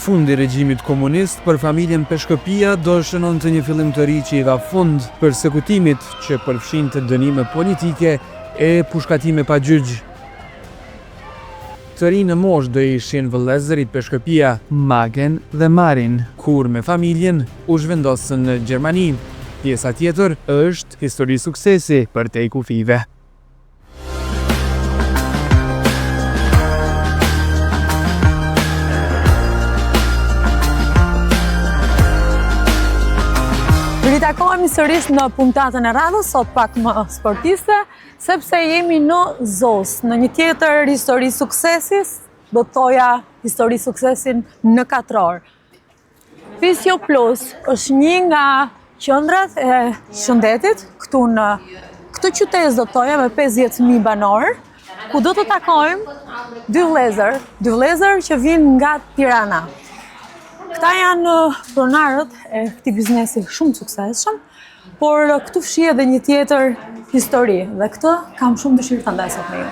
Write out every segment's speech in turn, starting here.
fund i regjimit komunist, për familjen Peshkëpia do shënonte një fillim të ri që i dha fund përsekutimit që përfshinte dënime politike e pushkatime pa gjyq. Të rinë në moshë do ishin vëllezërit Peshkëpia, Magen dhe Marin, kur me familjen u zhvendosën në Gjermani. Pjesa tjetër është histori suksesi për te kufive. Ritakojmë sërish në puntatën e radhës, sot pak më sportiste, sepse jemi në ZOS, në një tjetër histori suksesis, do të thoja histori suksesin në 4 orë. Fisio Plus është një nga qendrat e shëndetit këtu në këtë qytet, do të thoja, me 50.000 banorë, ku do të takojmë dy vëllezër që vinë nga Tirana. Këta janë pronarët e këtij biznesi shumë të suksesshëm, por këtu fshi edhe një tjetër histori dhe këtë kam shumë dëshirë ta ndaj sot me ju.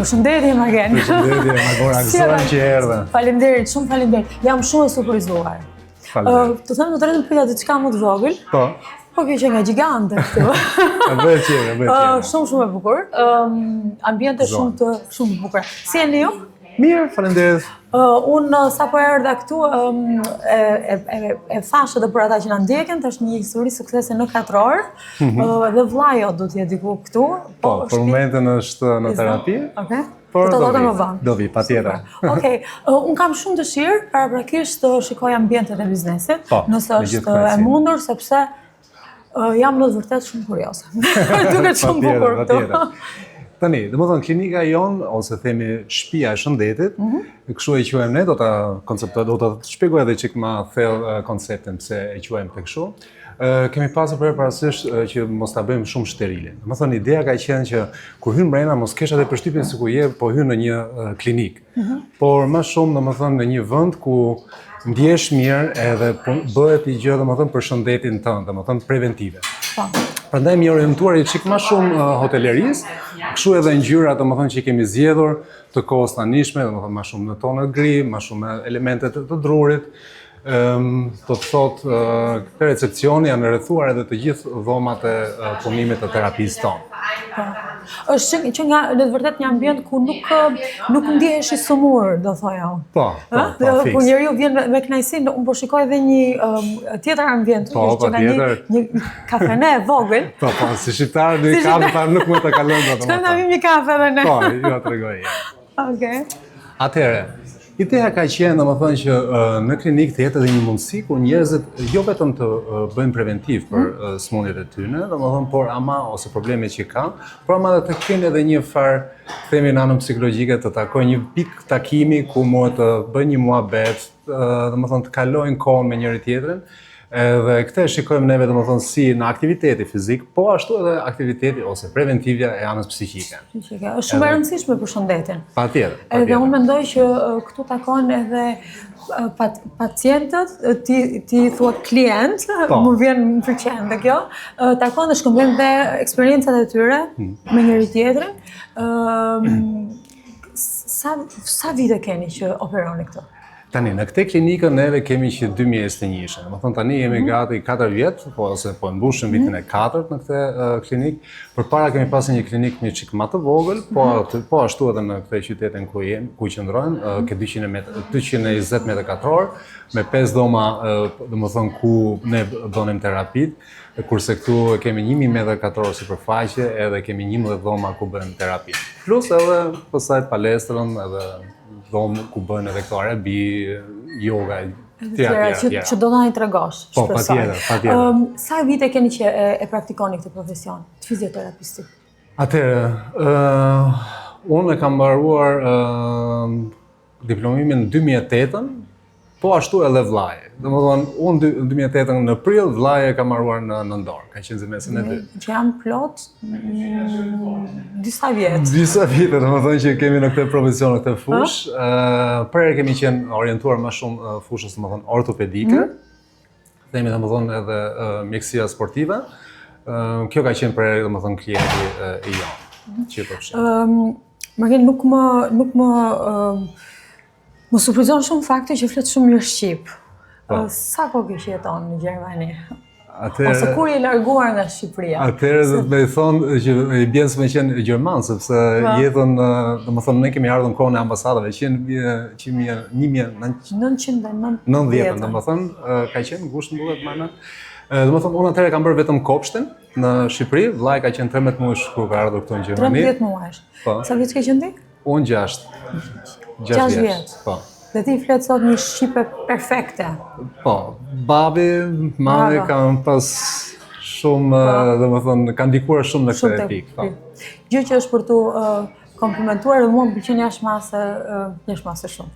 Përshëndetje, Magen. Përshëndetje, Magora, gëzohem që erdhe. Faleminderit, shumë faleminderit. Jam shumë e surprizuar. Të them të drejtën pyetja diçka më të vogël. Po. Po kjo që nga gjigante këtu. E bëhet qeve. Shumë e bukur. Ambiente shumë të bukur. Si jeni ju? Mirë, faleminderit. Unë sa po erdha këtu e thashë edhe për ata që na ndjekin, tash një histori suksese në 4 orë. Dhe vllajo do të jetë diku këtu. Po, për momentin është në terapi. Okej. Por do vi, patjetër. Okej, unë kam shumë dëshirë paraprakisht të shikoj ambientet e biznesit, nëse është e mundur, sepse jam në të vërtet shumë kurioze. Duket shumë bukur këtu. Tani, dhe më thënë, klinika jonë, ose themi shtëpia e shëndetit, kështu e quajmë ne, do të shpjegoj edhe çik më thellë konceptin pse e quajmë të kështu. Kemi pasur parasysh që mos ta bëjmë shumë sterile. Do të thonë, ideja ka qenë që kur hyn brenda mos kesh atë përshtypjen se ku je, po hyn në një klinik. Por më shumë, domethënë, në një vend ku ndjesh mirë edhe bëhet i gjë, domethënë, për shëndetin tënd, domethënë preventive. Prandaj mi orientuar çik më shumë hotelerisë, kështu edhe ngjyrat, domethënë, që kemi zgjedhur të kohës tanishme, domethënë më shumë në tonë gri, më shumë elemente të drurit. Do të thotë, këtë recepcioni janë rrethuar edhe të gjithë dhomat e punimit të terapisë tonë. Është që nga në të vërtet një ambient ku nuk ndihesh i sëmur, do thoja unë. Po, fiks. Ku njeriu vjen me kënaqësi, unë po shikoj edhe një tjetër ambient, që nga një kafene e vogël. Po, si shqiptar, një kafe pa nuk mund të kalojmë dot. Shkojmë ta vim një kafe edhe ne. Po, jo tregoj. Okej. Atëherë, ideja ka qenë, domethënë, që në klinik të jetë edhe një mundësi kur njerëzit jo vetëm të bëjnë preventiv për smundjet e tyre, domethënë, por ama ose problemet që kanë, por ama të kenë edhe një farë, themi në anën psikologjike, të takojnë një pikë takimi ku mund të bëjnë një muhabet, domethënë të kalojnë kohën me njëri tjetrin. Edhe këtë shikojmë neve, domethënë, si në aktiviteti fizik, po ashtu edhe aktiviteti ose preventivja e anës psiqike. Është shumë e rëndësishme për shëndetin. Patjetër. Edhe unë mendoj që këtu takon edhe pacientët, ti thua klient, më vjen më pëlqen dhe kjo, takon dhe shkëmbejmë dhe eksperiencat e tyre me njëri tjetrin. Sa vite keni që operoni këtu? Tani, në këtë klinikë neve kemi që 2021. Domethënë tani jemi gati 4 vjet, ose po mbushim vitin e 4 në këtë klinikë. Përpara kemi pasur një klinikë një çik më të vogël, po ashtu edhe në këtë qytetin ku qëndrojmë, ke 220 metra katror, me 5 dhoma, domethënë ku ne bënim terapitë, kurse këtu kemi 1000 metra katror sipërfaqe, edhe kemi 11 dhoma ku bëjmë terapi. Plus edhe pastaj palestrën edhe dhomë ku bëjnë edhe këto arabi, yoga, tjera. Që do na i tregosh. Po, patjetër. Sa vite keni që e praktikoni këtë profesion, të fizioterapistit? Atëherë, unë e kam mbaruar diplomimin në 2008, Po ashtu edhe vllaji. Domethënë, unë në 2008 në prill vllaji e ka marruar në dorë, ka qenë zemesën e dy. Që janë plot disa vjet. Disa vite, domethënë që kemi në këtë profesion, në këtë fushë. Prerë kemi qenë orientuar më shumë fushës, domethënë ortopedike. Themi domethënë edhe mjekësia sportive. Kjo ka qenë prerë domethënë klienti i jonë që po fshin. Margen nuk më surprizon shumë fakti që flet shumë mirë shqip. Sa kohë ke jeton në Gjermani? Ose kur je larguar nga Shqipëria? Atëherë do të më thonë që i bjen se më qenë gjerman, sepse jetën, domethënë ne kemi ardhur në kohën e ambasadave, që në 1990, domethënë ka qenë ngusht mbullet mana. Domethënë unë atëherë kam bërë vetëm kopshtin në Shqipëri, vllai ka qenë 13 muaj kur ka ardhur këtu në Gjermani. 13 muaj. Sa vjeç ke qenë ti? Unë 6. 6 vjeç. Po. Dhe ti flet sot një shqipe perfekte. Po, babi, mami kanë pas shumë, domethënë kanë ndikuar shumë në këtë pikë. Gjë që është për tu komplimentuar dhe mua më pëlqen jashtë shumë.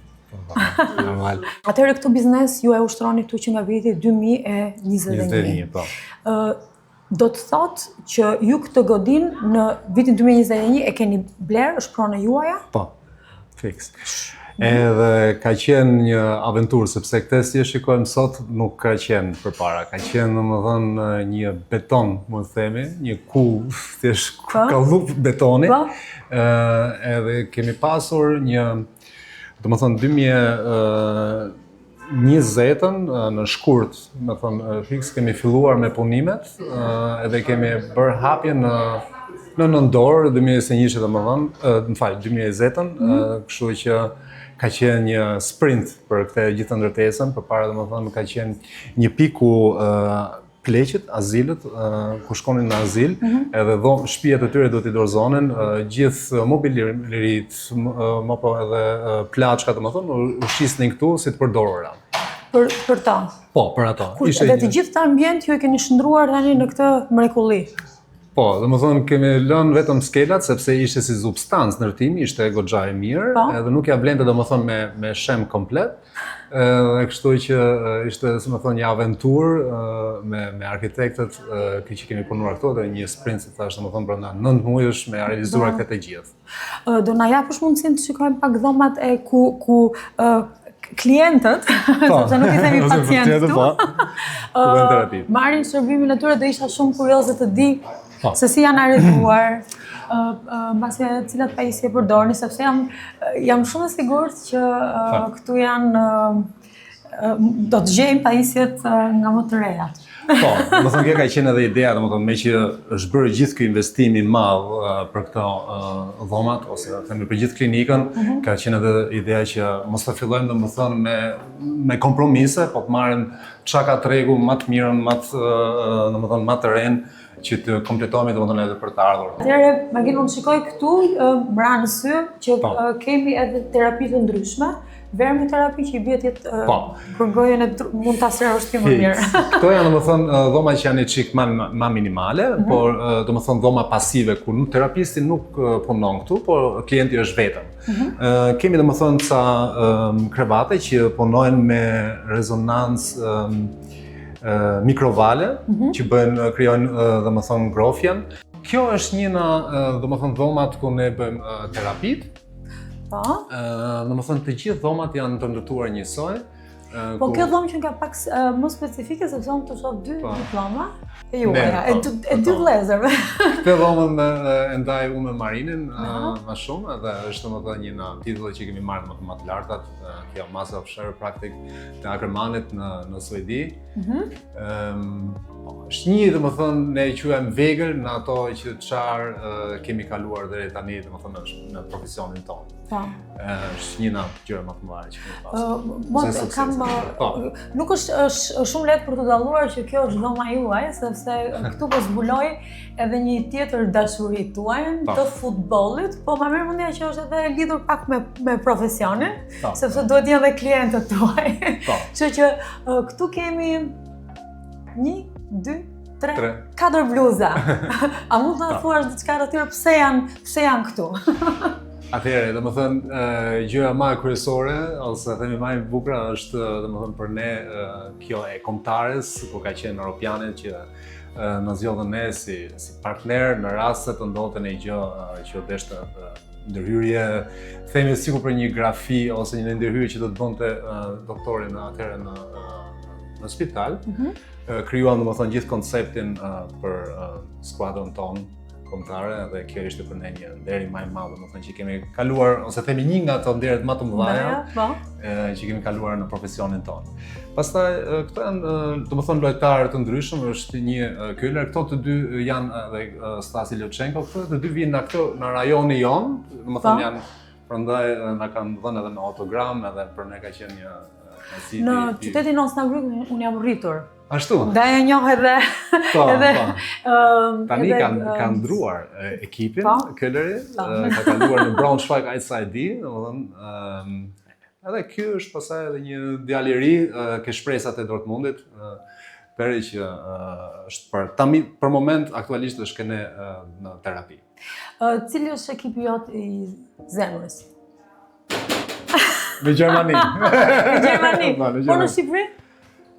Normal. Atëherë këtë biznes ju e ushtroni këtu që nga viti 2021. Po. Do të thotë që ju këtë godin në vitin 2021 e keni bler, është pronë juaja? Po, fiks. Edhe ka qenë një aventurë, sepse këtë si e shikojmë sot nuk ka qenë përpara. Ka qenë domethënë një beton, mund të themi, një thjesht kallup betoni. Edhe kemi pasur një, domethënë 2020 në shkurt, domethënë fiks kemi filluar me punimet, edhe kemi bërë hapje në nëndor 2021 domethënë, më fal, 2020, kështu që ka qenë një sprint për këtë gjithë ndërtesën, përpara domethënë ka qenë një pikë ku pleqët, azilët, ku shkonin në azil, edhe shtëpiat e tyre do t'i dorëzonin, gjithë mobilirit, po edhe plaçkat, domethënë, u shisnin këtu si të përdorura. Për ta? Po, për ato. Dhe të gjithë të ambient ju e keni shndruar tani në këtë mrekulli? Po, domethënë kemi lënë vetëm skelat sepse ishte si substancë ndërtimi, ishte goxha e mirë, edhe nuk ja blente domethënë me shem komplet. Edhe kështu që ishte domethënë një aventurë me arkitektët që kemi punuar këto dhe një sprint si thash domethënë brenda 9 muajsh me realizuar këtë të gjithë. Do na japësh mundësinë të shikojmë pak dhomat e ku klientët, sepse nuk I themi pacientë këtu, marrin shërbimin e tyre, do isha shumë kurioze të di se si janë arrituar, mbasi cilat pajisje përdorni, sepse jam shumë e sigurt që këtu janë do të gjejmë pajisjet nga më të rejat. Po, domethënë kjo ka qenë edhe ideja, domethënë me që është bërë gjithë ky investim I madh për këto dhomat ose themi për gjithë klinikën, ka qenë edhe ideja që mos ta fillojmë domethënë me kompromise, po të marrim çka ka tregu më të mirën, domethënë më të rënë që të kompletohemi domethënë edhe për të ardhur. Atëherë, Magin, unë shikoj këtu mbranë sy që kemi edhe terapi të ndryshme. Vermoterapi që I bie për gojën e mund ta sërrosh ti më mirë. Këto janë domethënë dhoma që janë çik më minimale, por domethënë dhoma pasive ku terapisti nuk punon këtu, por klienti është vetëm. Kemi domethënë ca krevate që punojnë me rezonancë mikrovale që krijojnë domethënë ngrohjen. Kjo është një nga domethënë dhomat ku ne bëjmë terapitë. Domethënë të gjithë dhomat janë të ndërtuar njësoj. Po kjo dhomë që nga pak më specifike, sepse unë të shoh 2 diploma e juaja, e 2 vëllezërve. Këtë dhomën e ndaj unë me Marinin më shumë, dhe është domethënë një nga titullet që kemi marrë më të lartat, kjo Master of Chiropractic të Ackermanit në Suedi. Është një domethënë ne e quajmë vegël në ato që çfarë kemi kaluar deri tani domethënë në profesionin tonë. Është një nga gjërat më të mëdha që kemi pasur. Nuk është shumë lehtë për të dalluar që kjo është dhoma juaj, sepse këtu po zbuloj edhe një tjetër dashuri tuaj të futbollit, po më merr mendja që është edhe lidhur pak me profesionin, sepse duhet jenë edhe klientët tuaj. Kështu që këtu kemi 1, 2, 3, 4 bluza. A mund të na thuash diçka të tjerë pse janë këtu? Atëherë, domethënë gjëja më e kryesore ose themi më e bukur është domethënë për ne kjo e kombëtares, ku ka qenë europianët që në zgjodhën ne si partner në rast se të ndodhte një gjë që deshte ndërhyrje, themi sikur për një grafi ose një ndërhyrje që do të bënte doktori atëherë në spital. Krijuam domethënë gjithë konceptin për skuadrën tonë kombëtare dhe kjo ishte për ne një nder i më i madh, domethënë që kemi kaluar ose themi një nga ato nderet më të mëdha që kemi kaluar në profesionin tonë. Pastaj këto janë domethënë lojtarë të ndryshëm, është një Kyler, këto të dy janë edhe Stasi Lochenko, këto të dy vinë në rajonin jon, domethënë janë prandaj na kanë dhënë edhe në autogram edhe për ne ka qenë një Në qytetin Osnabrück unë jam rritur. Ashtu? Da e njoh edhe... Tani kanë ndruar ekipin, Kylleri, ka kaluar në Braunschweig ICD, edhe ky është pastaj edhe një djalë i ri, ke shpresat e Dortmundit, peri që është për moment aktualisht është këne në terapi. Cili është ekipi jot i zemrës? Në Gjermani. Në Gjermani. Po në Shqipëri?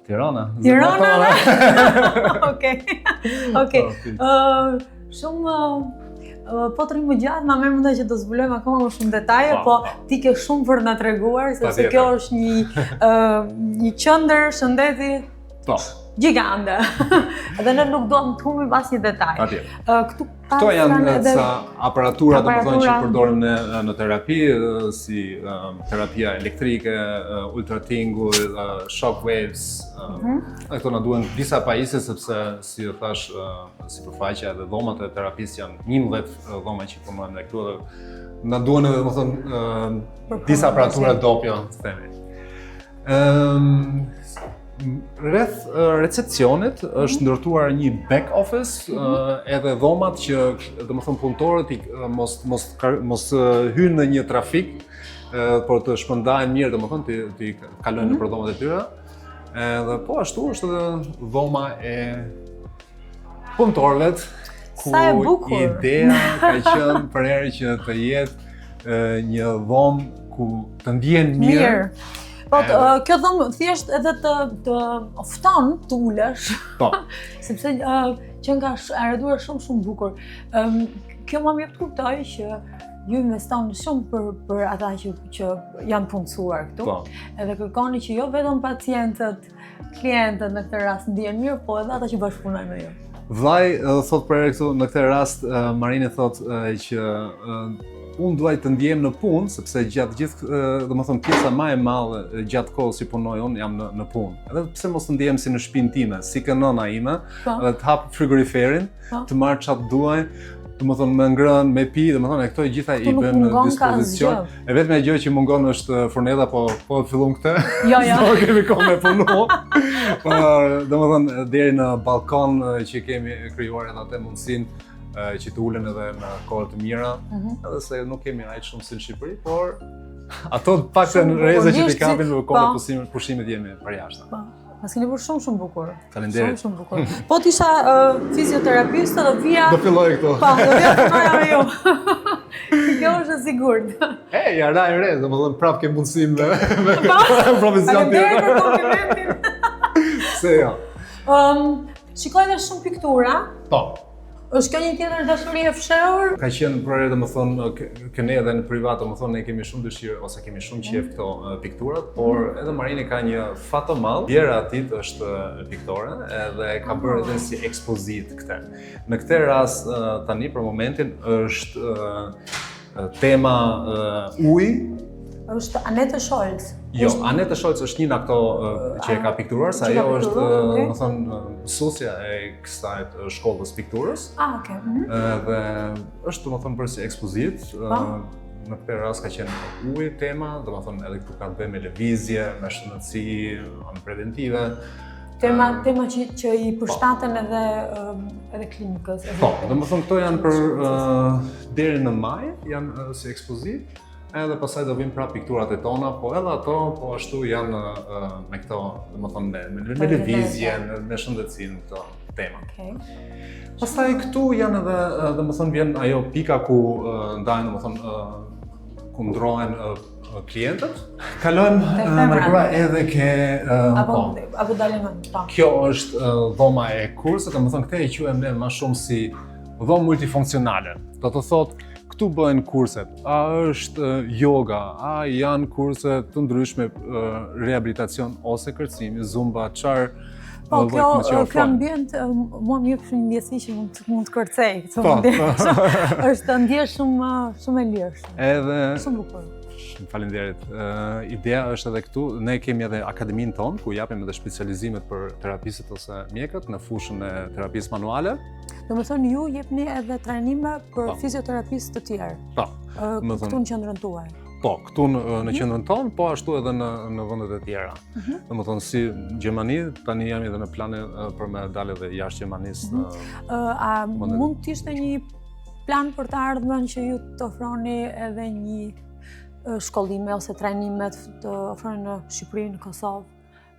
Tirana. Tirana? Okej. Shumë po të rrimë gjatë, ma merr mendoj që do zbulojmë akoma më shumë detaje, po ti ke shumë për na treguar, sepse kjo është një qendër shëndeti gjigande. Edhe ne nuk duam të humbim asnjë detaj. Këto janë ca aparatura domethënë që përdorim në terapi, si terapia elektrike, ultratingull, shock waves. Këto na duhen disa pajisje sepse si e thash, sipërfaqja dhe dhomat e terapisë janë 11 dhoma që punojnë me këtu dhe na duhen edhe domethënë disa aparatura dopjo, themi. Rreth recepcionit është ndërtuar një back office, edhe dhomat që domethënë punëtorët mos hyjnë në një trafik, por të shpërndahen mirë domethënë të kalojnë nëpër dhomat e tyre. Edhe po ashtu është edhe dhoma e punëtorëve, ku ideja ka qenë për herë që të jetë një dhomë ku të ndjen mirë. Po, kjo dhomë thjesht edhe të ofton të ulesh, sepse që nga arreduar shumë bukur. Kjo më jep të kuptoj që ju investoni shumë për ata që janë punësuar këtu, edhe kërkoni që jo vetëm pacientët, klientët në këtë rast ndihen mirë, po edhe ata që bashkëpunojnë me ju. Vllai thot për këtu në këtë rast, Marine thot që unë duaj të ndjem në punë, sepse gjatë gjithë, domethënë pjesa më e madhe gjatë kohës që punoj unë jam në punë. Edhe pse mos të ndjem si në shtëpinë time, si kënona ime, edhe të hap frigoriferin, të marr çfarë duaj, domethënë me ngrënë, me pi, domethënë këto gjitha i bën në dispozicion. E vetmja gjë që mungon është furneta, po fillon këtë. Jo. Nuk kemi kohë me punu. Domethënë deri në balkon që kemi krijuar edhe atë mundësinë që të ulen edhe në kohë të mira, edhe se nuk kemi aq shumë si në Shqipëri, por ato paktën rrezë që t'i kapin në kohë pushimit jemi përjashtë. Mas keni bërë shumë bukur. Faleminderit. Shumë bukur. Po t'isha fizioterapist, do vija... Do filloj këto. Po, do vija të marra me ju. Kjo është e sigurt. Ja raj re, domethënë prapë ke mundësi me profesion tjetër. Faleminderit për komplimentin. Se jo. Shikoj dhe shumë piktura. Po. Është kjo një tjetër dashuri e fshehur? Ka qenë për domethënë këne edhe në privat, domethënë ne kemi shumë dëshirë ose kemi shumë qejf këto pikturat, por edhe Marini ka një fat të madh. Djera e tij është piktore edhe ka bërë edhe si ekspozit këtë. Në këtë rast tani për momentin është tema uji. Është Anette Scholz. Jo, Anette Scholz është një nga ato që e ka pikturuar, sa ajo është, domethënë, mësuesja e kësaj shkollës pikturës. Okej. Dhe është domethënë bërë si ekspozit. Në këtë rast ka qenë uji tema, domethënë edhe këtu kanë bërë me lëvizje, me shëndetësi, anë preventive. Tema që i përshtaten edhe klinikës. Po, domethënë këto janë për deri në maj, janë si ekspozit. Edhe pastaj do vinë prapë pikturat e tona, po edhe ato po ashtu janë me këto, domethënë me lëvizjen, me shëndetësinë këto tema. Pastaj këtu janë edhe domethënë vjen ajo pika ku ndahen domethënë ku ndrohen klientët. Kalojmë mërkura edhe ke Apo dalim po. Kjo është dhoma e kurset, domethënë këtë e quajmë ne më shumë si dhomë multifunksionale. Do të thotë këtu bëhen kurset, a është yoga, a janë kurse të ndryshme rehabilitacion ose kërcimi, zumba, çfarë. Po, kjo ambient mua më jep një ndjesi që mund të kërcej këtë ambient. Është ndjesh shumë e lirë. Edhe shumë bukur. Faleminderit. Ideja është edhe këtu, ne kemi edhe akademinë tonë ku japim edhe specializimet për terapistët ose mjekët në fushën e terapisë manuale. Domethënë ju jepni edhe trajnime për fizioterapistë të tjerë. Po. Këtu në qendrën tuaj. Po, këtu në qendrën tonë, po ashtu edhe në vendet e tjera. Domethënë si Gjermani, tani jam edhe në plane për me dalë edhe jashtë Gjermanisë. A mund të ishte një plan për të ardhmen që ju të ofroni edhe një shkollime ose trajnimet të ofroni në Shqipëri, në Kosovë,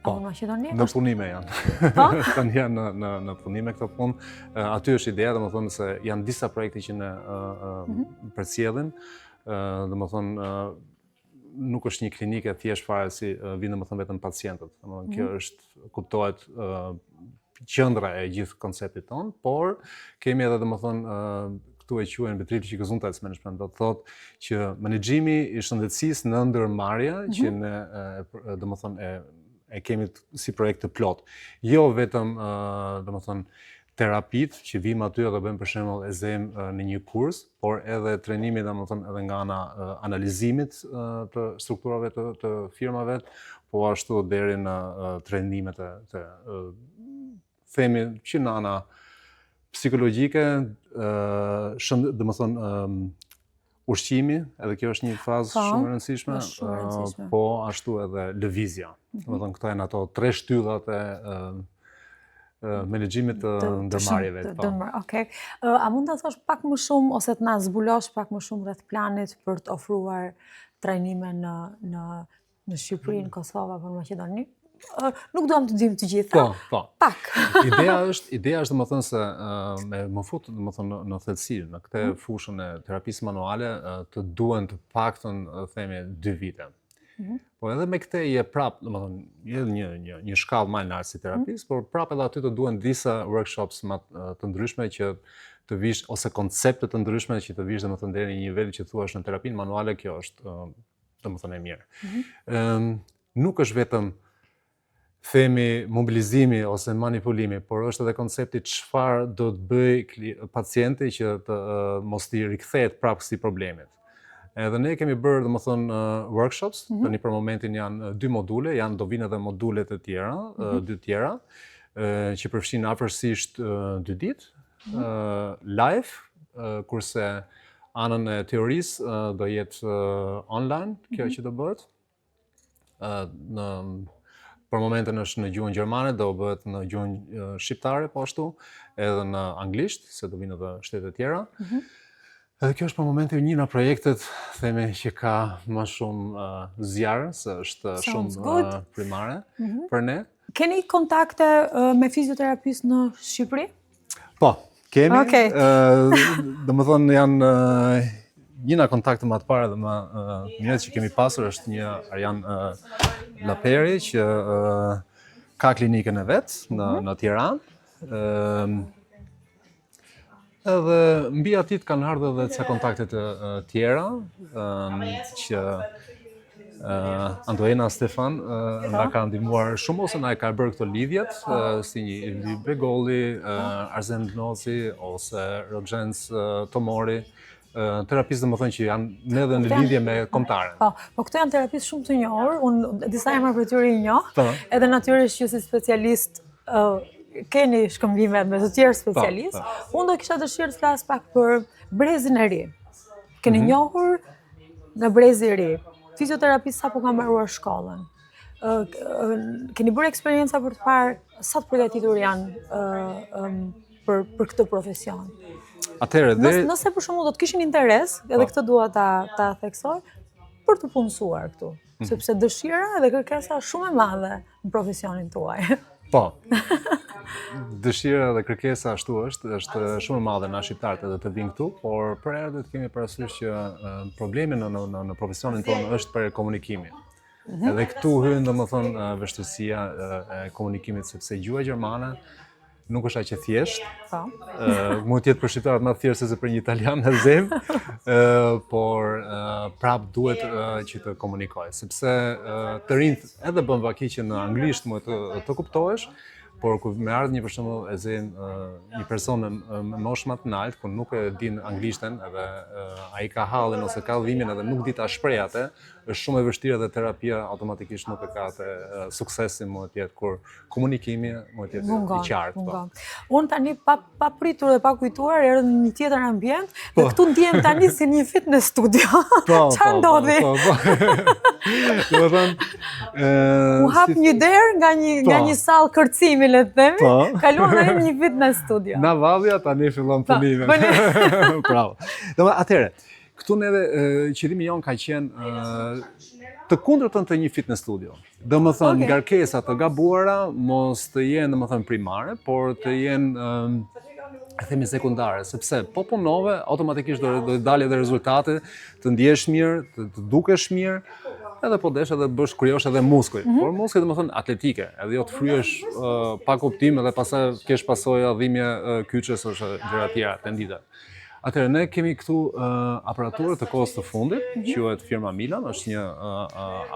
apo në Maqedoni? Në punime janë. Tani janë në punime këto punë. Aty është ideja, domethënë se janë disa projekte që ne përcjellim. Domethënë nuk është një klinike thjesht fare si vinë domethënë vetëm pacientët. Domethënë kjo është kuptohet qendra e gjithë konceptit ton, por kemi edhe domethënë këtu e quajnë betriebliche Gesundheitsmanagement, do të thotë që menaxhimi i shëndetësisë në ndërmarrje që ne domethënë e kemi si projekt të plot. Jo vetëm domethënë terapit që vim aty dhe bëjmë për shembull EZEM në një kurs, por edhe trajnimi domethënë edhe nga ana analizimit të strukturave të firmave, po ashtu deri në trajnimet të themi që në ana psikologjike, domethënë ushqimi, edhe kjo është një fazë shumë e rëndësishme, po ashtu edhe lëvizja. Domethënë këto janë ato 3 shtyllat e menaxhimit të ndërmarrjeve. Okej. A mund ta thosh pak më shumë ose të na zbulosh pak më shumë rreth planit për të ofruar trajnime në Shqipëri, në Kosovë apo në Maqedoni? Nuk duam të dim të gjitha. Po. Pak. Ideja është domethënë se më fut domethënë në thellësi në këtë fushën e terapisë manuale të duhen të paktën themi 2 vite. Po edhe me këtë je prap, domethënë një shkallë më e lartë si terapistë, por prap edhe aty të duhen disa workshops të ndryshme që të vish ose koncepte të ndryshme që të vish domethënë deri në një nivel që thuash në terapinë manuale, kjo është domethënë e mirë. Nuk është vetëm themi mobilizimi ose manipulimi, por është edhe koncepti çfarë do të bëj pacienti që të mos t'i rikthehet prapë si problemit. Edhe ne kemi bërë domethënë workshops, tani për momentin janë 2 module, do vinë edhe module të tjera, 2 tjera, që përfshin afërsisht 2 ditë live, kurse anën e teorisë do jetë online, kjo që do bëhet. Për momentin është në gjuhën gjermane, do bëhet në gjuhën shqiptare po ashtu, edhe në anglisht, se do vinë edhe shtete tjera. Edhe kjo është për momentin një nga projektet themi që ka më shumë zjarë, se është shumë primare për ne. Keni kontakte me fizioterapistë në Shqipëri? Po, kemi. Domethënë janë një nga kontakte më të parë dhe më mirët që kemi pasur është një Arjan Laperi që ka klinikën e vet në Tiranë. Edhe mbi atit kanë ardhur edhe ca kontakte të tjera që Antoena Stefan na ka ndihmuar shumë ose na e ka bërë këto lidhjet si një Ildi Begolli, Arzen Dnoci ose Rogjenc Tomori, terapistë domethënë që janë edhe në lidhje me kombëtaren. Po këto janë terapistë shumë të njohur, unë disa emra për tyre i njoh, edhe natyrisht që si specialist keni shkëmbime me të tjerë specialistë. Unë do kisha dëshirë të flas pak për brezin e ri. Keni njohur nga brezi i ri. Fizioterapistë sapo kanë mbaruar shkollën. Keni bërë eksperjenca për të parë sa të përgatitur janë për këtë profesion. Atëherë, nëse për shembull do të kishin interes, edhe këtë dua ta theksoj, për të punësuar këtu, sepse dëshira dhe kërkesa është shumë e madhe në profesionin tuaj. Po. Dëshira dhe kërkesa ashtu është shumë e madhe na shqiptarët edhe të vinë këtu, por për herë do të kemi parasysh që problemi në profesionin tonë është për komunikimin. Edhe këtu hyn domethënë vështirësia e komunikimit sepse gjuha gjermane nuk është aq e thjeshtë. Po. Mund të jetë për shqiptarët më thjeshtë se për një italian në zemë, por prap duhet që të komunikoj, sepse të rinjt edhe bën vakicje në anglisht më të kuptohesh, por kur më ardh një për shembull e zën një person me moshë më të lartë, ku nuk e din anglishten edhe ai ka hallin ose ka dhimbjen edhe nuk di ta shpreh atë, është shumë e vështirë dhe terapia automatikisht nuk e ka atë suksesin më të jetë kur komunikimi më të jetë i qartë. Po. Unë tani pa pritur dhe pa kujtuar erdhëm në një tjetër ambient dhe këtu ndihem tani si një fitness studio. Çfarë ndodhi? U hap një derë nga një sallë kërcimi, le të themi, kaluam në një fitness studio. Na vallja tani fillon punimin. Bravo. Domethënë atëherë, këtu neve qëllimi jon ka qenë të kundërtën të një fitness studio. Domethënë ngarkesa të gabuara mos të jenë domethënë primare, por të jenë themi sekundare, sepse po punove automatikisht do të dalë edhe rezultate, të ndjesh mirë, të dukesh mirë, edhe po desh edhe bësh krijosh edhe muskuj. Por muskuj domethënë atletike, edhe jo të fryesh pa kuptim edhe pastaj kesh pasojë dhimbje kyçes ose gjëra të tjera, tendite. Atëherë, ne kemi këtu aparaturë të kohës të fundit, quhet firma Milan, është një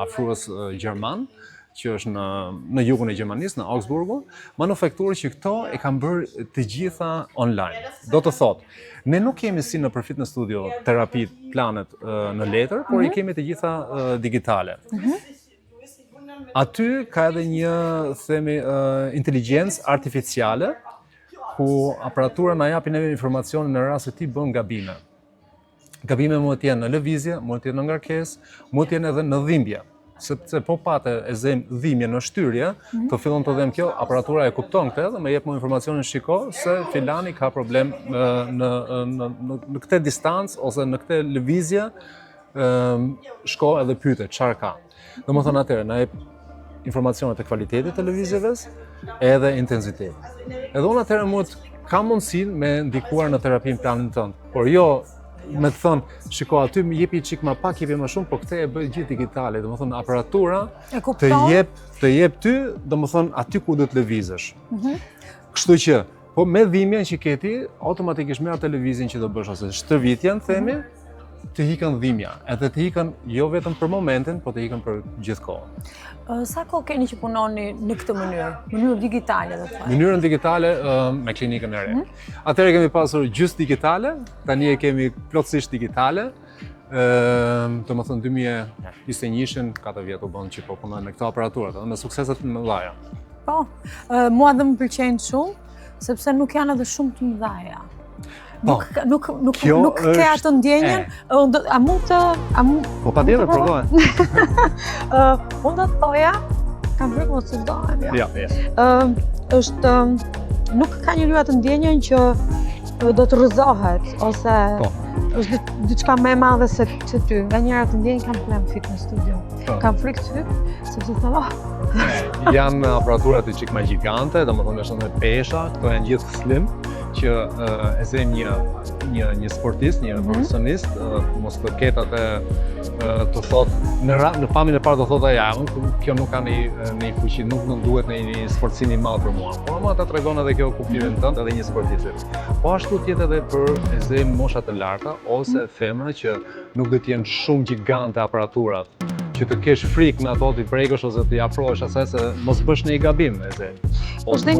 afrues gjerman, që është në jugun e Gjermanisë, në Augsburgu, manufakturë që këto e kanë bërë të gjitha online. Do të thotë, ne nuk kemi si në përfit në studio terapit, planet në letër, por i kemi të gjitha digitale. Aty ka edhe një, themi, inteligjencë artificiale, ku aparatura na japi neve informacionin në rast se ti bën gabime. Gabime mund të jenë në lëvizje, mund të jenë në ngarkesë, mund të jenë edhe në dhimbje. Sepse po patë e zem dhimbje në shtyrje, të fillon të dhem kjo, aparatura e kupton këtë dhe më jep më informacionin shiko se filani ka problem në këtë distancë ose në këtë lëvizje, shko edhe pyete çfarë ka. Domethënë atëherë na jep informacionet e kvalitetit të lëvizjeve edhe intensitetit. Edhe unë atëherë kam mundësinë me ndikuar në terapinë planin tënd, por jo me të thënë, shiko aty më jepi çik më pak, jepi më shumë, por këtë e bëj gjithë digitale, domethënë aparatura të jep ty, domethënë aty ku do të lëvizësh. Kështu që, po me dhimbjen që ke ti, automatikisht me atë lëvizjen që do bësh ose shtrëvitjen, themi, të hikën dhimbja, edhe të hikën jo vetëm për momentin, po të hikën për gjithë kohën. Sa kohë keni që punoni në këtë mënyrë digitale dhe të thënë? Mënyrën digitale me klinikën e re. Atëherë kemi pasur gjysmë digitale, tani e kemi plotësisht digitale. Domethënë 2021-shin 4 vjet u bën që po punojmë me këto aparatura, me sukseset të mëdha. Po, mua dhe më pëlqejnë shumë, sepse nuk janë edhe shumë të mëdha. Nuk ke atë ndjenjen, a mund të... Po patjetër, provoj. Unë do të thoja, kam frikë mos të dohem. Ja. Është, nuk ka njeriu atë ndjenjen që do të rrëzohet, ose është diçka më e madhe se ty. Nganjëherë atë ndjenjë kam problem fitness studio. Kam frikë të hyj, sepse thua, janë aparatura të çik më gjigante, domethënë është edhe pesha, këto janë gjithë slim, që e zem një sportist, një profesionist, mos të ketë atë të thotë, në pamjen e parë do thotë ja, kjo nuk ka një fuqi, nuk më duhet një sportsim i madh për mua. Por mua ta tregon edhe kjo kufimin tënd edhe një sportist. Po ashtu tjetë edhe për e zem mosha të larta ose femra që nuk do të jenë shumë gjigante aparaturat, që të kesh frikë në ato t'i prekësh ose t'i afrohesh asaj se mos bësh një gabim me zem. Është dhe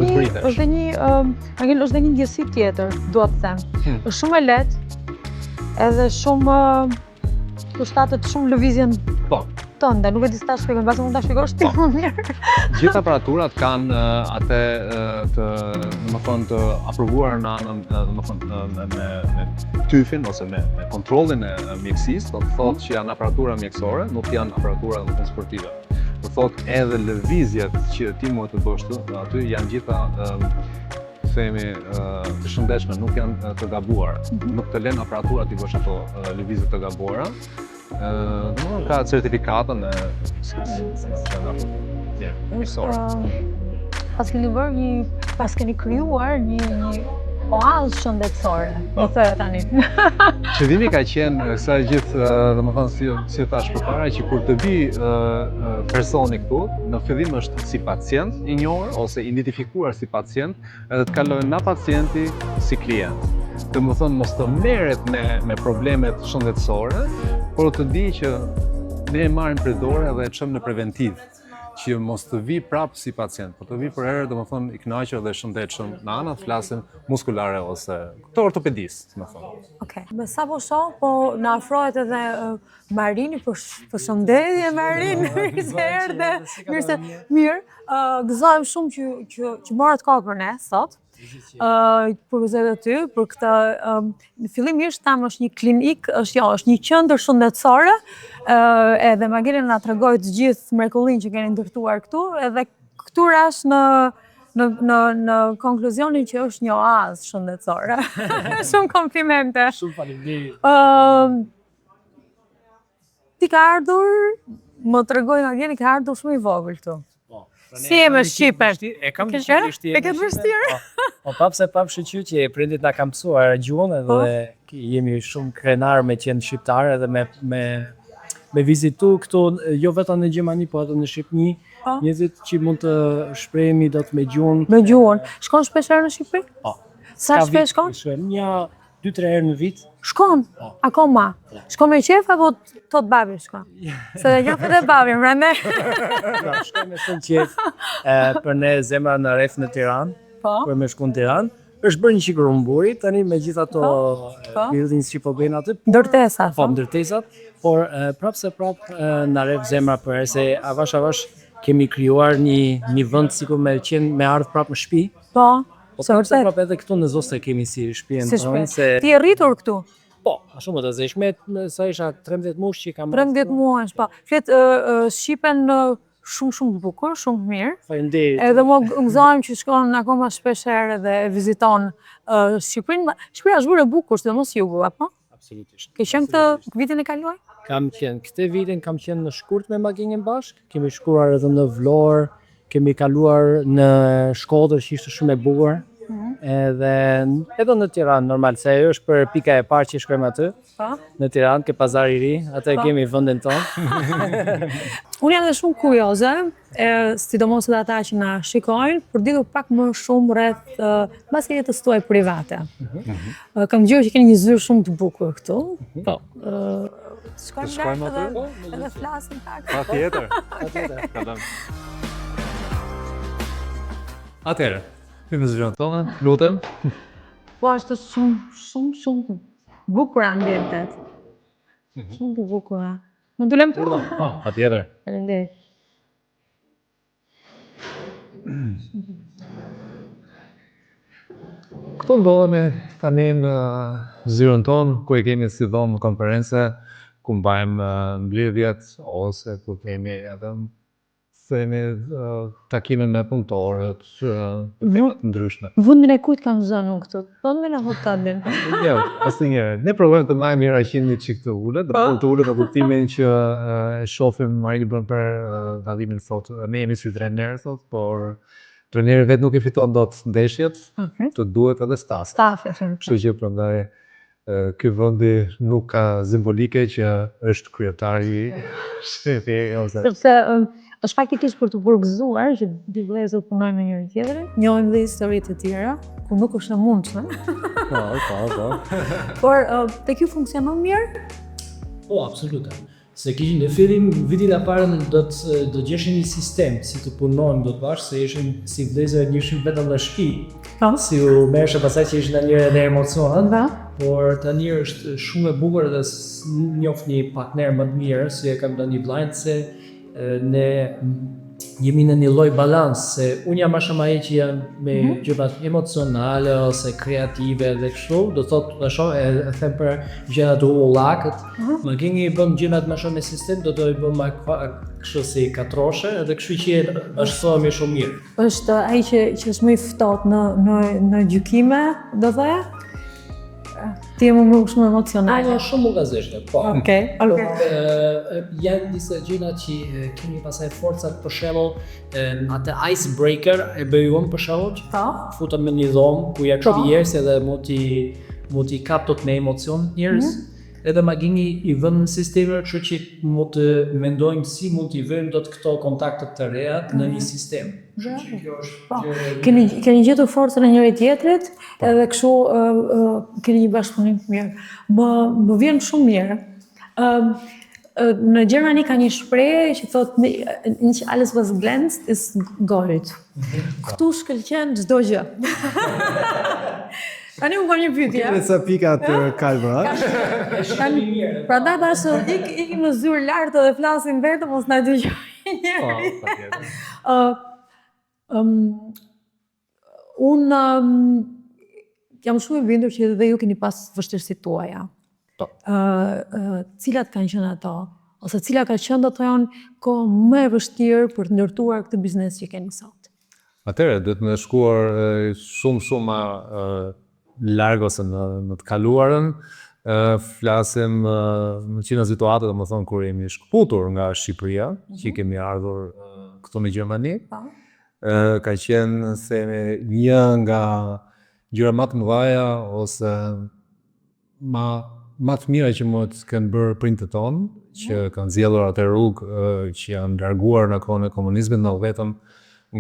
një ndjesi tjetër, dua të them. Është shumë e lehtë, edhe shumë kushtatet shumë lëvizjen tënde, nuk e di si ta shpjegoj, mbase mund ta shpjegosh ti më mirë. Gjithë aparaturat kanë atë domethënë të aprovuar me tyfin ose me kontrollin e mjekësisë, do të thotë që janë aparatura mjekësore, nuk janë aparatura sportive. Do thotë edhe lëvizjet që ti mund të bësh aty janë gjitha themi të shëndetshme, nuk janë të gabuara. Nuk të lënë aparatura ti bësh ato lëvizje të gabuara. Ka certifikatën e mjekësore. Pas keni bërë një Pas keni krijuar një oazë shëndetësore. Më thëre tani. Qëllimi ka qenë sa gjithë, domethënë si thash përpara, që kur të vi personi këtu, në fillim është si pacient i njohur ose identifikuar si pacient, edhe të kalojë nga pacienti si klient. Domethënë mos të merret me problemet shëndetësore, por të di që ne e marrim për dorë dhe e çojmë në preventiv, që mos të vi prapë si pacient, por të vi për herë domethënë i kënaqur dhe shëndetshëm në anët flasim muskulare ose të ortopedist, domethënë. Okej. Me sa po shoh, po na afrohet edhe Marini, përshëndetje Marin, mirë se erdhe. Mirë, gëzohem shumë që morët kohë për ne sot. Për vizet e ty, për këtë, fillimisht tam është një klinik, është një qendër shëndetësore, edhe Magdalena na tregoi të gjithë mrekullinë që keni ndërtuar këtu, edhe këtu rash në konkluzionin që është një oazë shëndetësore. Shumë komplimente. Shumë faleminderit. Ti ka ardhur, më tregoi Magdalena, ka ardhur shumë i vogël këtu. Si e me Shqipen? E kam Ke qenë qenë? E ke vështirë? Po pse pam shqyqy që e prindit na kam mësuar gjuhën edhe jemi shumë krenar me qenë shqiptarë edhe me vizitu këtu jo vetëm në Gjermani, po edhe në Shqipëni, njerëzit që mund të shprehemi dot me gjuhën. Me gjuhën. Shkon shpesh herë në Shqipëri? Po. Sa shpesh shkon? Një 2-3 herë në vit. Shkon? Akoma? Shkon me qef apo tot babi shkon? Se dhe gjafet e babin, brende? Shkoj me shumë qef. Për ne zemra në rreth në Tiranë. Kur me shku në Tiranë. Është bërë një qikë rumburi, tani me gjithë ato buildings që po bëjnë aty. Ndërtesat. Po, ndërtesat, por prapë se prapë në rreth zemra për se avash kemi krijuar një vend sikur me ardhë prapë në shtëpi. Po. Po përse prapë edhe këtu në Zosë kemi si shtëpinë tonë se ti je rritur këtu? Po, a shumë të zeshme, sa isha 13 muaj që kam. 13 muaj, po. Flet shqipen shumë bukur, shumë mirë. Faleminderit. Edhe më gëzohem që shkon akoma shpesh herë dhe viziton Shqipërinë. Shqipëria është bërë e bukur, sidomos jugu, apo? Absolutisht. Ke qenë këtë vitin e kaluar? Kam qenë, këtë vitin kam qenë në Shkurt me Maginën bashk, kemi shkuar edhe në Vlorë, kemi kaluar në Shkodër që ishte shumë e bukur. Edhe në Tiranë, normal, se ajo është për pika e parë që shkojmë aty. Në Tiranë, ke pazari i ri, atë kemi vendin tonë. Unë jam dhe shumë kurioze, sidomos edhe ata që na shikojnë, për ditur pak më shumë rreth mbasi jetës tuaj private. Kam dëgjuar që keni një zyrë shumë të bukur këtu. Po. Shkojmë aty edhe flasim pak. Patjetër. Atëherë, hymë zyrën tonë, lutem. Po është shumë bukur ambientet. Shumë të bukura. Më dulem të? Patjetër. Faleminderit. Këtu ndodhemi tani në zyrën tonë, ku e kemi si dhomë konference, ku mbajmë mbledhjet ose ku kemi edhe takime me punëtorët, ndryshme. Vendin e kujt kam zënë unë këtu? Thonë me në hotelin. Jo, asnjëherë. Ne provojmë të marrim mirë aqin një çik të ulët, të ulët në kuptimin që e shohim Marini bën për dallimin sot. Ne jemi si trajner sot, por trajneri vetë nuk e fiton dot ndeshjet, të duhet edhe stafi. Kështu që prandaj ky vendi nuk ka simbolike që është kryetari shefi ose. Sepse është faktikisht për të burgëzuar që dy vëllezër punojnë me njëri tjetrin, njohim dhe histori të tjera, ku nuk është e mundshme. Po. Por tek ju funksionon mirë? Po, absolutisht. Se kishin në fillim vitin e parë do gjeshin një sistem si të punojnë do të bashkë, se ishin si vëllezër njëshin vetëm në shtëpi. Si u merreshin pasaj që ishin në njëre edhe emocionet. Por tani është shumë e bukur dhe njoh një partner më të mirë, si e kam dhënë një blind se ne jemi në një lloj balans, se unë jam ashtu ai që jam me gjërat emocionale ose kreative dhe kështu, do thotë të shoh e them për gjërat rrullakët, më keni bën gjërat më shumë me sistem, do të i bëm më kështu si katroshe, edhe kështu që është thonë shumë mirë. Është ai që është më i ftohtë në gjykime, do thoya? Ti je më shumë emocionale. Shumë gazeshte, po. Okej. Janë disa gjëra që kemi pasaj forcat, për shembull, atë icebreaker e bëj unë për shembull, Po. futem në një dhomë ku ja shoh njerëz edhe mund t'i kap tot me emocion njerëz. Edhe magini i vënë në sisteme, kështu që mund të mendojmë si mund t'i vëmë dot këto kontaktet të reja në një sistem. Kështu që kjo Po. është Keni gjetur forcën e njëri tjetrit, edhe kështu keni një bashkëpunim të mirë. Më vjen shumë mirë. Në Gjermani ka një shprehje që thotë nicht alles was glänzt ist Gold. Këtu shkëlqen çdo gjë. Tani unë kam një pyetje. Sa pika të kalbra. Prandaj tash ikim në zyrë lart dhe flasim vetëm mos na dëgjojë njëri. Unë jam shumë e bindur që edhe ju keni pas vështirësitë tuaja. Cilat kanë qenë ato? Ose cila ka qenë do të thonë kohë më e vështirë për të ndërtuar këtë biznes që keni sot? Atëherë, duhet me shkuar shumë larg ose në të kaluarën. Flasim në qina situate, domethënë kur jemi shkputur nga Shqipëria, që kemi ardhur këtu në Gjermani. Ka qenë themi një nga gjëra më të mëdha ose më të mira që më të kanë bërë prindët tonë, që kanë zgjedhur atë rrugë që janë larguar në kohën e komunizmit, në vetëm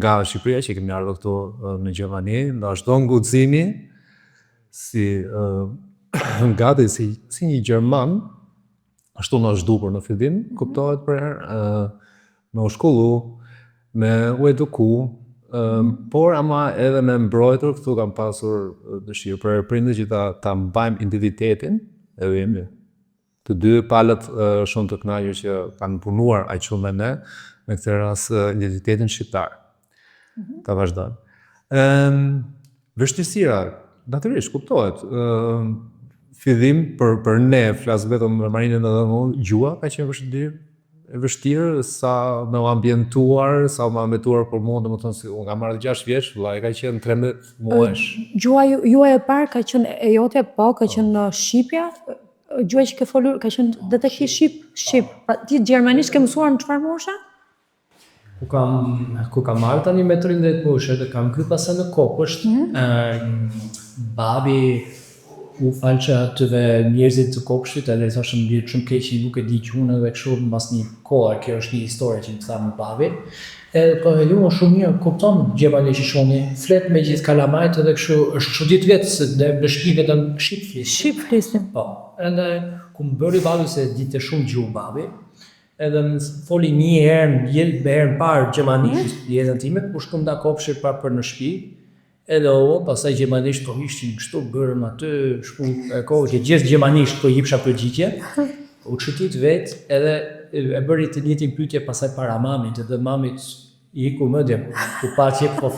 nga Shqipëria që kemi ardhur këtu në Gjermani, ndashdo nguximi si gati si një Gjerman, ashtu na zhdukur në fillim, kuptohet për herë, me u shkollu, me u eduku, por ama edhe me mbrojtur, këtu kam pasur dëshirë për prindët që ta mbajmë identitetin, edhe jemi të dy palët shumë të kënaqur që kanë punuar aq shumë me ne, me këtë rast identitetin shqiptar. Ta vazhdojmë. Vështirësira, natyrisht kuptohet. Fillim për ne, flas vetëm me Marinën edhe unë, gjua ka qenë vështirë, sa me u ambientuar, sa me ambientuar për mua, domethënë si unë kam marrë 6 vjeç, vëllai ka qenë 13 muesh. Gjua juaj e parë ka qenë e jote, po, ka qenë shqipja. Gjua që ke folur ka qenë detektiv shqip. Pra, ti gjermanisht ke mësuar në çfarë moshe? Ku kam marrë tani me 13 moshë, dhe kam kry pasaj në Kopësht. Babi u falë që atyve njerëzit të Kopështit, edhe thashëm bjerë shumë keq që nuk e di gjuhën edhe kështu mbas një kohë, kjo është një historie që më tha më babi. Edhe po e luan shumë mirë, kupton gjermanisht që shoni, flet me gjithë kalamajt edhe kështu, është çudit vetë se ne në shtëpi vetëm shqip flisim. Shqip flisim. Po, edhe ku më bëri babi se dinte shumë gjuhë babi, edhe më foli një herë parë gjermanisht jetën time, kur shkum nga Kopshti për në shtëpi, edhe pastaj gjermanisht po ishtin kështu bërëm aty, shku e kohë që gjithë gjermanisht po jepsha përgjigje, u çutit vetë, edhe e bëri të njëjtin pyetje pastaj para mamit, edhe mamit i iku mëdjem, ku pa që po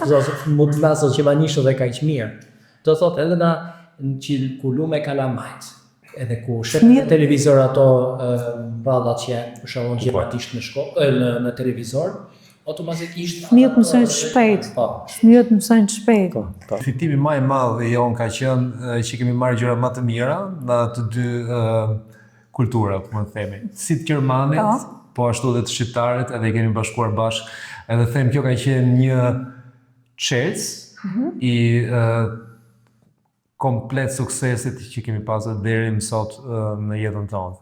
mund të flasë gjermanisht edhe kaq mirë. Do thotë edhe na që ku lu me kalamajt, edhe ku shef në televizor ato radhat që për shembull gjermanisht në televizor, automatikisht fëmijët mësojnë shpejt. Fëmijët mësojnë shpejt. Fitimi më i madh i jon ka qenë që kemi marrë gjëra më të mira në të dy kultura, po të themi. Si të gjermanit, po ashtu edhe të shqiptarit, edhe kemi bashkuar bashkë. Edhe them kjo ka qenë një çelës i komplet suksesit që kemi pasur deri më sot në jetën tonë.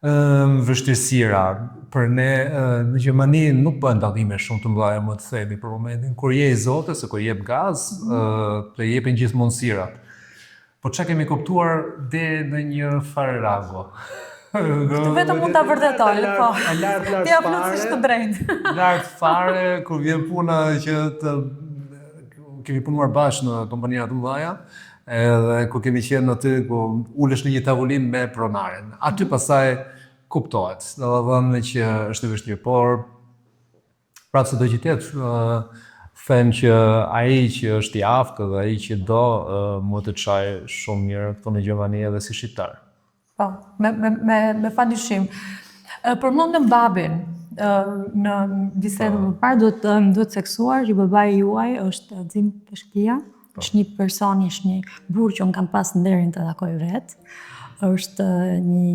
Vështirësira, për ne në Gjermani nuk bëhen dallime shumë të mëdha më të themi për momentin, kur je i Zotit, se kur jep gaz, të jepin gjithë mundësirat. Po çka kemi kuptuar deri në një farë rago. Këtë vetëm mund ta vërtetoj, po. Ti absolutisht të drejtë. Lart fare kur vjen puna që kemi punuar bashkë në kompanija të mëdha, edhe kur kemi qenë aty ku ulesh në një tavolinë me pronaren. Aty pastaj kuptohet, domethënë që është e vështirë, por prapë do që tjetë them që ai që është i aftë dhe ai që do mund të çaj shumë mirë këtu në Gjermani edhe si shqiptar. Po, me padyshim. Përmendëm babin në bisedën më parë, duhet të seksuar që babai juaj është Xim Peshkia. është një person, është një burr që unë kam pas nderin të takoj vetë, është një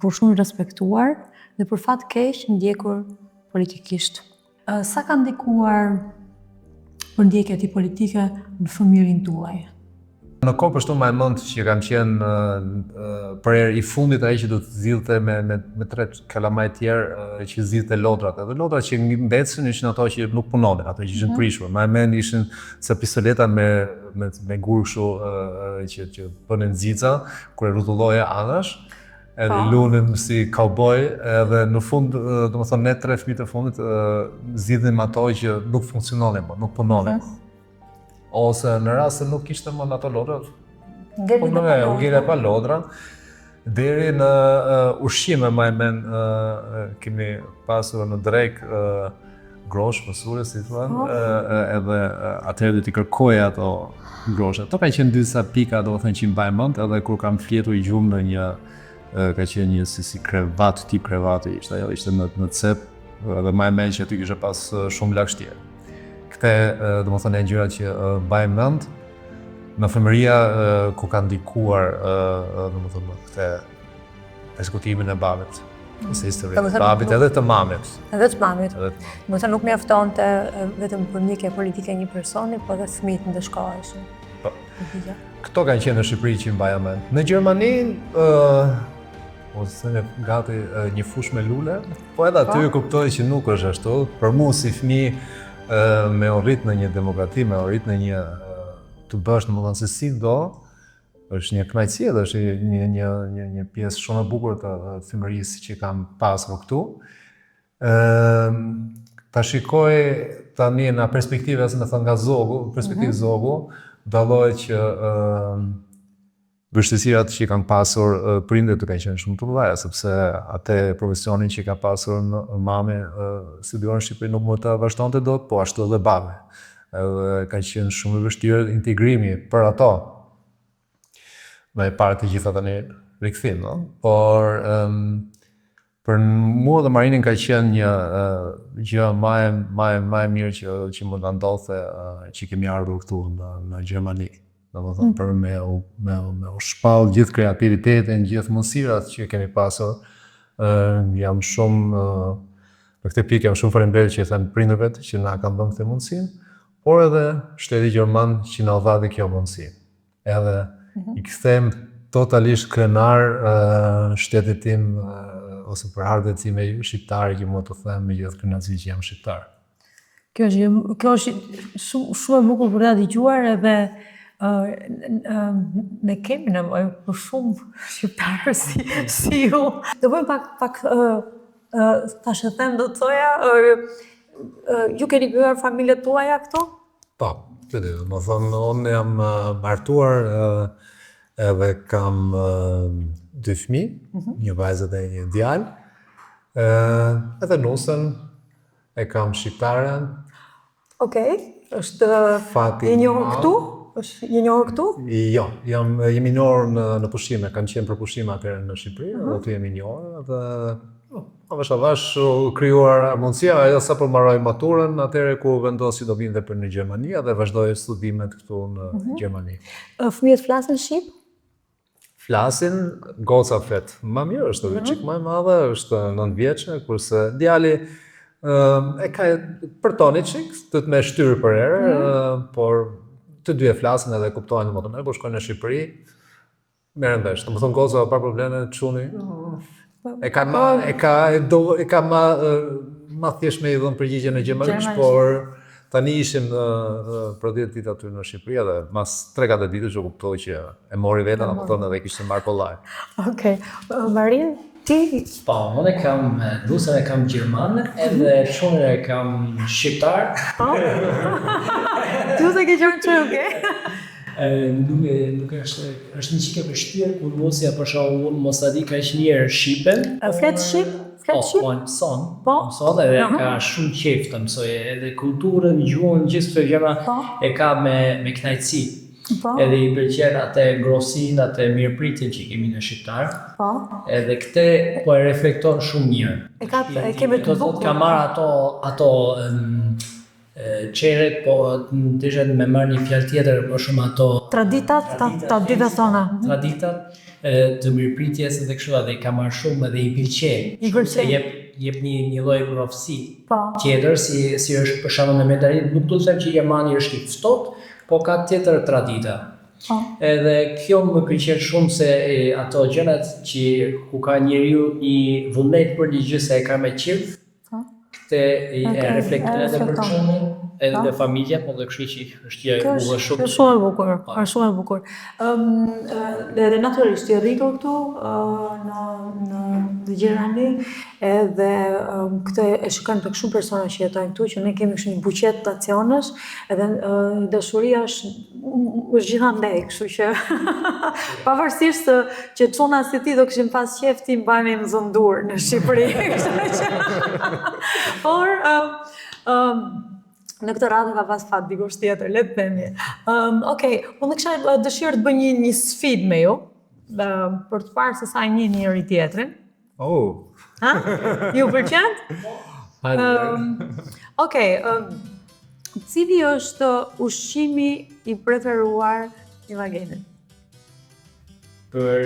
burr shumë i respektuar dhe për fat keq ndjekur politikisht. Sa ka ndikuar përndjekja e tij politike në fëmijërinë tuaj? Në kohë për shtu ma e mend që kam qenë për herë i fundit ai që do të zgjidhte me 3 kalamaj tjerë që zgjidhte lodrat. Edhe lodrat që mbetësin ishin ato që nuk punonin, ato që ishin prishur. Ma e mend ishin sa pistoleta me gur kështu që bënin nxica kur e rrotulloje anash. Edhe lunim si cowboy, edhe në fund, domethënë ne 3 fëmijët e fundit zgjidhnim ato që nuk funksiononin, nuk punonin. Ose në rast se nuk kishte më ato lodrat, u ngele pa lodra, deri në ushqime më e mend kemi pasur në drek grosh, mësure, si thonë, edhe atëherë do t'i kërkoja ato groshe. Ato kanë qenë disa pika, domethënë që i mbaj mend, edhe kur kam fletur gjumë në një ka qenë një si krevat, tip krevati ishte, ajo ishte në cep, edhe më e mend që aty kishe pas shumë lagështje. Këte, domethënë, e gjëra që mbaj mend në fëmëria ku ka ndikuar, domethënë, këte ekzekutimin e babit, ose historinë e babit edhe të mamit. Edhe të mamit. Domethënë nuk mjaftonte vetëm përndjekja politike e një personi, por edhe fëmijët ndeshkoheshin. Po. Këto kanë qenë në Shqipëri që mbaja mend. Në Gjermani, ose në gati një fush me lule, po edhe aty kuptoj që nuk është ashtu. Për mua si fëmijë me arrit në një demokrati, me arrit në një të bësh domethënë se si do, është një kënaqësi edhe është një pjesë shumë e bukur të fëmërisë që kam pasur këtu. Ta shikoj tani në perspektive, se më thënë nga zogu, perspektivë zogu, dallohet që vështirësirat që kanë pasur prindërit të kanë qenë shumë të mëdha, sepse atë profesionin që ka pasur mami studiuar në Shqipëri nuk mund ta vazhdonte dot, po ashtu edhe babi. Edhe ka qenë shumë i vështirë integrimi për ato. Me parë të gjitha tani rikthim, no? Por për mua dhe Marinin ka qenë një gjë më e mirë që mund ta ndodhte që kemi ardhur këtu në Gjermani. Domethënë për me u shpall gjithë kreativitetin, gjithë mundësirat që kemi pasur. Jam shumë në këtë pikë jam shumë faleminderit që i them prindërve që na kanë dhënë këtë mundësinë, por edhe shteti gjerman që na dha kjo mundësi. Edhe i kthem totalisht krenar shtetit tim ose për ardhmën time shqiptare që mund të them me gjithë kënaqësi që jam shqiptar. Kjo është shumë e bukur për ta dëgjuar edhe ne kemi nevojë për shumë shqiptarë si ju. Do bëjmë pak tash e them do të thoja, ju keni bërë familjet tuaja këtu? Po, më thonë, unë jam martuar edhe kam 2 fëmijë, një vajzë dhe një djalë. Edhe nusën e kam shqiptaren. Okej, është je njohur këtu? Je njohur këtu? Jo, jemi njohur në pushime, kam qenë për pushime atëherë në Shqipëri, edhe tu jemi njohur, edhe avash u krijuar mundësia, ajo sapo mbaroi maturën, atëherë ku vendosi do vinte për në Gjermani dhe vazhdoi studimet këtu në Gjermani. Fëmijët flasin shqip? Flasin, goca flet më mirë, është çik më e madhe, është 9 vjeçë, kurse djali e ka përtoni çik, të më shtyr për herë, por të dy e flasin edhe kuptojnë domethënë, por shkojnë në Shqipëri, merren vesh. Domethënë goca pa probleme, çuni. E ka ma thjesht me i dhënë përgjigje në gjermanisht, por tani ishim për 10 ditë aty në Shqipëri dhe mas 3-4 ditë që kuptoj që e mori vetën, domethënë edhe kishte marrë kollaj. Okej. Marin, ti? Po, unë kam nusën e kam gjermane, edhe çunën e kam shqiptar. Ju se ke qenë çuke? Nuk është një çike vështirë kur mosja për shembull mos ta di kaq mirë shqipen. Flet shqip? Po, mëson edhe ka shumë qejf të mësoj edhe kulturën, gjuhën, gjithë këto gjëra e ka me kënaqësi. Edhe i pëlqen atë grosin, atë mirëpritjen që kemi në shqiptar. Edhe këtë po e reflekton shumë mirë. E kemi të bukur. Ka marrë ato Qeret, po të ishe me marrë një fjalë tjetër, për shumë ato Traditat tona. traditat të mirëpritjes dhe kështu dhe i ka marrë shumë dhe i pëlqen. I pëlqen. Se jep një lloj ngrohtësi. Po. Tjetër si është për shembull me medalit, nuk do të them që Gjermani është i ftohtë, po ka tjetër tradita. Po. Edhe kjo më pëlqen shumë se ato gjërat që ku ka njeriu i vullnet për një gjë se e ka me qejf, këtë e reflektoj edhe për çumin, edhe dhe familja, po dhe kështu që është një shumë. Është shumë e bukur, është shumë e bukur. Edhe natyrisht i rritur këtu në Gjermani, edhe këtë e shikojmë tek shumë persona që jetojnë këtu, që ne kemi kështu një buqet stacionesh, edhe dashuria është gjithandej, kështu që pavarësisht që çuna si ti do kishin pas qejf ti mbani në zëndur në Shqipëri. Por në këtë radhë ka pas fat dikush tjetër, le të themi. Okej, unë kisha dëshirë të bëj një sfidë me ju, për të parë se sa e njeh njëri tjetrin. Oh. Ha? Ju pëlqen? Okej, cili është ushqimi i preferuar i Magenit? Për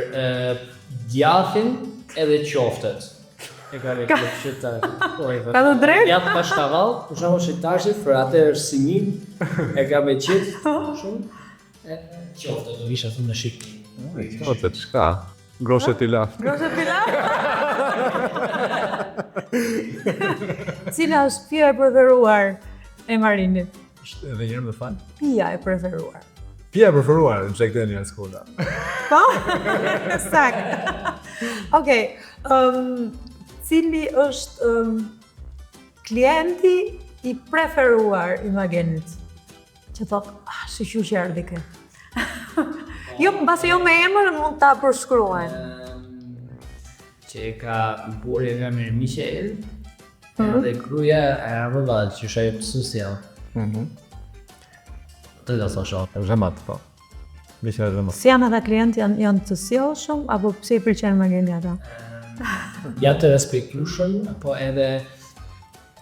djathin edhe qoftet. E ka reklam shqiptar. Ka të drejtë? Djath bashkavall, për shembull shqiptarësit, për atë është sinjim, e ka me qit shumë. Qoftet do visha thunë në Shqipëri. Qoftet, çka? Groshe pilaf. Groshe pilaf? Cila është pija e preferuar e Marinit? Edhe njërë më fal. Pija e preferuar. Pija e preferuar, në që këtë një skola. Po? Sakt. Okej, cili është klienti i preferuar i Magenit? Që thot, shiqu që erdhi kë. Jo, mbase jo me emër mund ta përshkruajnë. Që ka burri nga Michel, dhe gruaja e Arvëllal, që është ajo mësuesja. Të do thosho. Zhemat, po. Michel Zhemat. Si janë ata klientë, janë të sjellshëm apo pse i pëlqen Mageni ata? Ja të respektueshëm, po edhe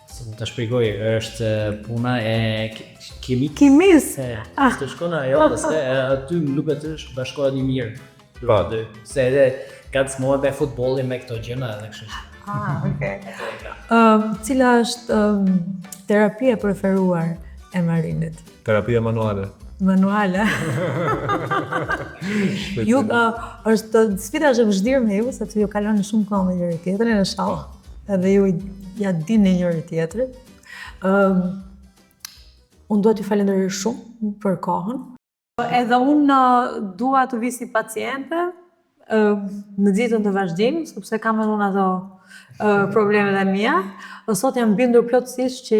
si më të shpjegoj, është puna e Kimis? Të shkon ajo, se aty më duket është bashkohet i mirë. Pa. Se edhe ka të smohet me futbollin me këto gjëra edhe kështu. Okej. Cila është terapia e preferuar e Marinit? Terapia manuale. Manuale. Ju është sfida është e vështirë me ju, sepse ju kaloni shumë kohë me njëri tjetrin në shall, edhe ju ja dini njëri tjetrin. Unë dua t'ju falenderoj shumë për kohën. Edhe unë dua të vi si paciente në ditën të vazhdim, sepse kam edhe unë ato problemet e mia. Sot jam bindur plotësisht që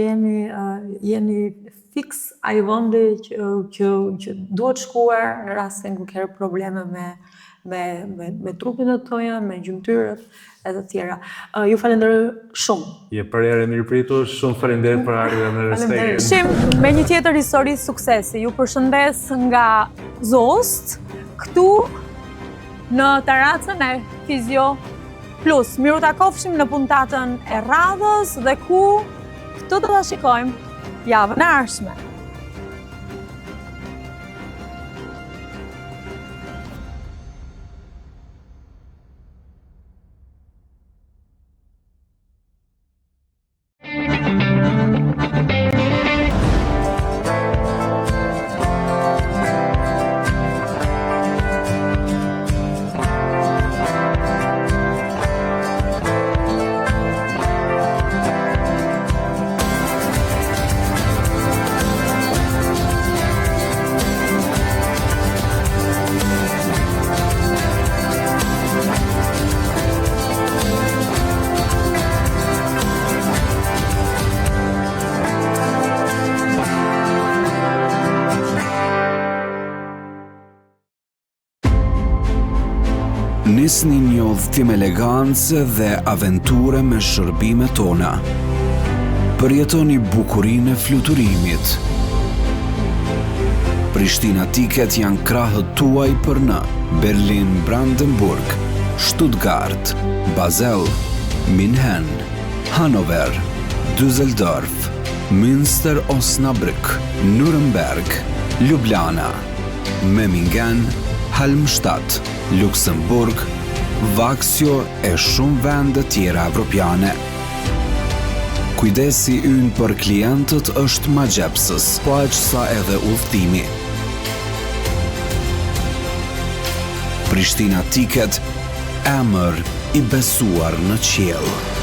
jeni fix ai vendi që duhet shkuar në rast se nuk ka probleme me trupin e toja, me gjymtyrët e të tjera. Ju falenderoj shumë. Je për erë mirëpritur, shumë faleminderit për ardhjen në Respektin. Shim me një tjetër histori suksesi. Ju përshëndes nga Zost, këtu në terracën e Fizio Plus. Miru takofshim në puntatën e radhës dhe ku këtu do ta shikojmë javën e ardhshme. Nisni një udhëtim elegancë dhe aventure me shërbimet tona. Përjetoni bukurinë e fluturimit. Prishtina Ticket janë krahët tuaj për në Berlin, Brandenburg, Stuttgart, Basel, München, Hannover, Düsseldorf, Münster, Osnabrück, Nuremberg, Ljubljana, Memmingen, Halmstad, Luksemburg, Vaksio e shumë vende tjera evropiane. Kujdesi ynë për klientët është magjepsës, po aq sa edhe udhtimi. Prishtina Ticket, emër i besuar në qiell.